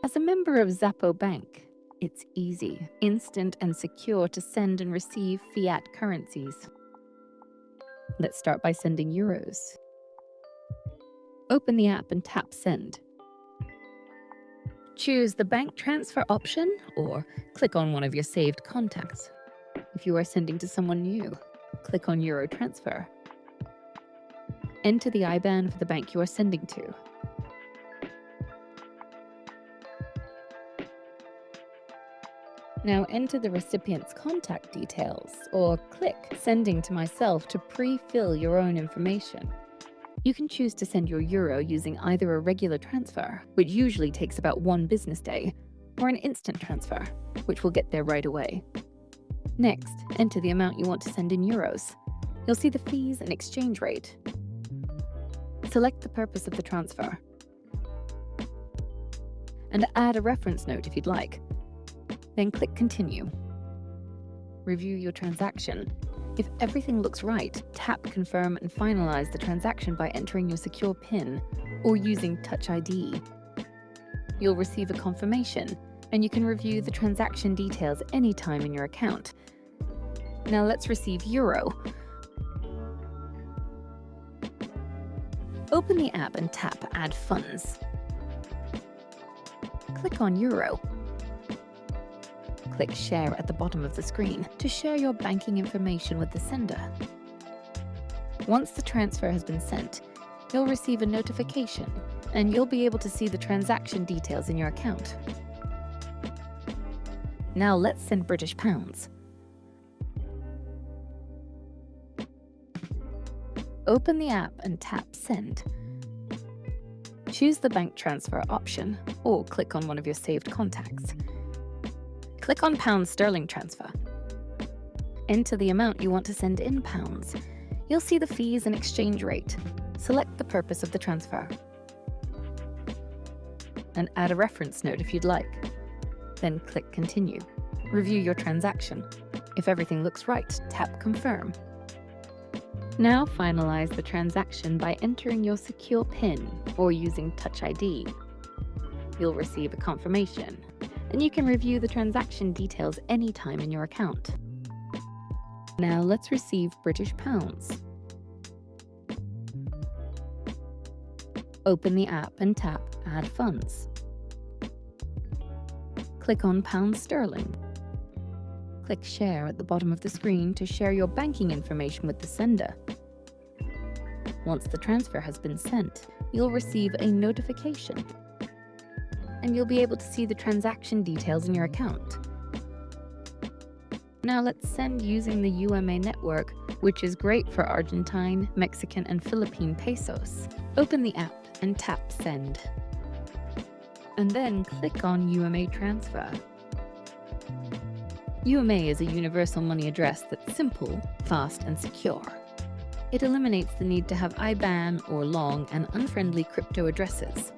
As a member of Xapo Bank, it's easy, instant, and secure to send and receive fiat currencies. Let's start by sending euros. Open the app and tap Send. Choose the bank transfer option or click on one of your saved contacts. If you are sending to someone new, click on Euro Transfer. Enter the IBAN for the bank you are sending to. Now enter the recipient's contact details or click Sending to Myself to pre-fill your own information. You can choose to send your euro using either a regular transfer, which usually takes about 1 business day, or an instant transfer, which will get there right away. Next, enter the amount you want to send in euros. You'll see the fees and exchange rate. Select the purpose of the transfer. And add a reference note if you'd like. Then click Continue. Review your transaction. If everything looks right, tap Confirm and finalize the transaction by entering your secure PIN or using Touch ID. You'll receive a confirmation, and you can review the transaction details anytime in your account. Now let's receive euro. Open the app and tap Add Funds. Click on Euro. Click Share at the bottom of the screen to share your banking information with the sender. Once the transfer has been sent, you'll receive a notification and you'll be able to see the transaction details in your account. Now let's send British pounds. Open the app and tap Send. Choose the bank transfer option or click on one of your saved contacts. Click on Pound Sterling Transfer. Enter the amount you want to send in pounds. You'll see the fees and exchange rate. Select the purpose of the transfer. And add a reference note if you'd like. Then click Continue. Review your transaction. If everything looks right, tap Confirm. Now finalize the transaction by entering your secure PIN or using Touch ID. You'll receive a confirmation, and you can review the transaction details anytime in your account. Now let's receive British pounds. Open the app and tap Add Funds. Click on Pound Sterling. Click Share at the bottom of the screen to share your banking information with the sender. Once the transfer has been sent, you'll receive a notification, and you'll be able to see the transaction details in your account. Now let's send using the UMA network, which is great for Argentine, Mexican, and Philippine pesos. Open the app and tap Send. And then click on UMA Transfer. UMA is a universal money address that's simple, fast, and secure. It eliminates the need to have IBAN or long and unfriendly crypto addresses.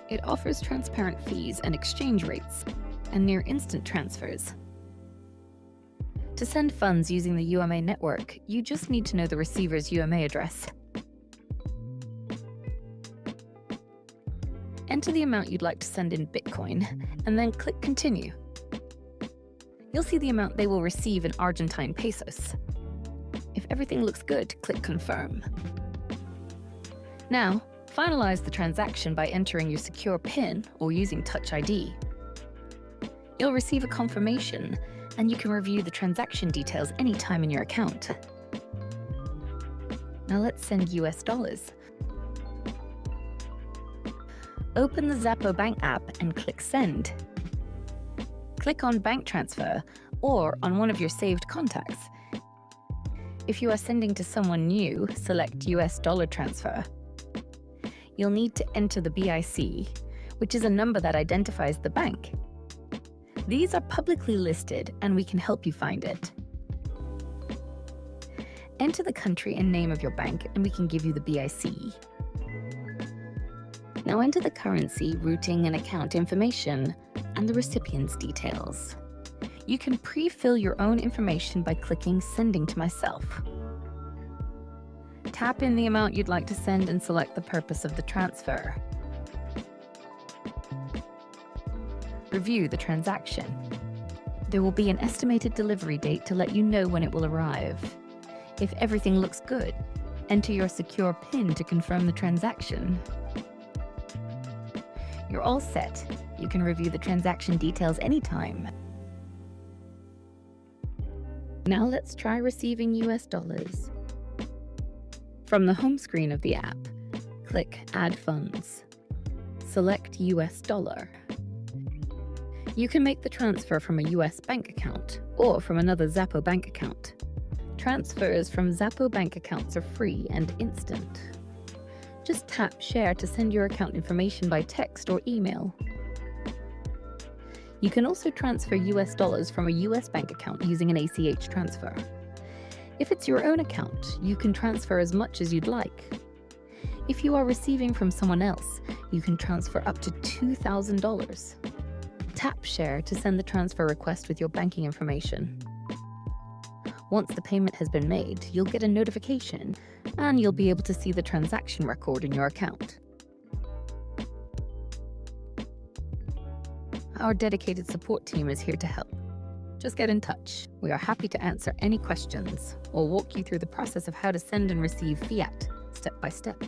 It offers transparent fees and exchange rates, and near-instant transfers. To send funds using the UMA network, you just need to know the receiver's UMA address. Enter the amount you'd like to send in Bitcoin, and then click Continue. You'll see the amount they will receive in Argentine pesos. If everything looks good, click Confirm. Now, finalize the transaction by entering your secure PIN or using Touch ID. You'll receive a confirmation, and you can review the transaction details anytime in your account. Now let's send US dollars. Open the Xapo Bank app and click Send. Click on Bank Transfer or on one of your saved contacts. If you are sending to someone new, select US dollar transfer. You'll need to enter the BIC, which is a number that identifies the bank. These are publicly listed, and we can help you find it. Enter the country and name of your bank, and we can give you the BIC. Now enter the currency, routing, and account information, and the recipient's details. You can pre-fill your own information by clicking Sending to Myself. Tap in the amount you'd like to send and select the purpose of the transfer. Review the transaction. There will be an estimated delivery date to let you know when it will arrive. If everything looks good, enter your secure PIN to confirm the transaction. You're all set. You can review the transaction details anytime. Now let's try receiving US dollars. From the home screen of the app, click Add Funds. Select US dollar. You can make the transfer from a US bank account or from another Xapo Bank account. Transfers from Xapo Bank accounts are free and instant. Just tap Share to send your account information by text or email. You can also transfer US dollars from a US bank account using an ACH transfer. If it's your own account, you can transfer as much as you'd like. If you are receiving from someone else, you can transfer up to $2,000. Tap Share to send the transfer request with your banking information. Once the payment has been made, you'll get a notification, and you'll be able to see the transaction record in your account. Our dedicated support team is here to help. Just get in touch. We are happy to answer any questions or walk you through the process of how to send and receive fiat step by step.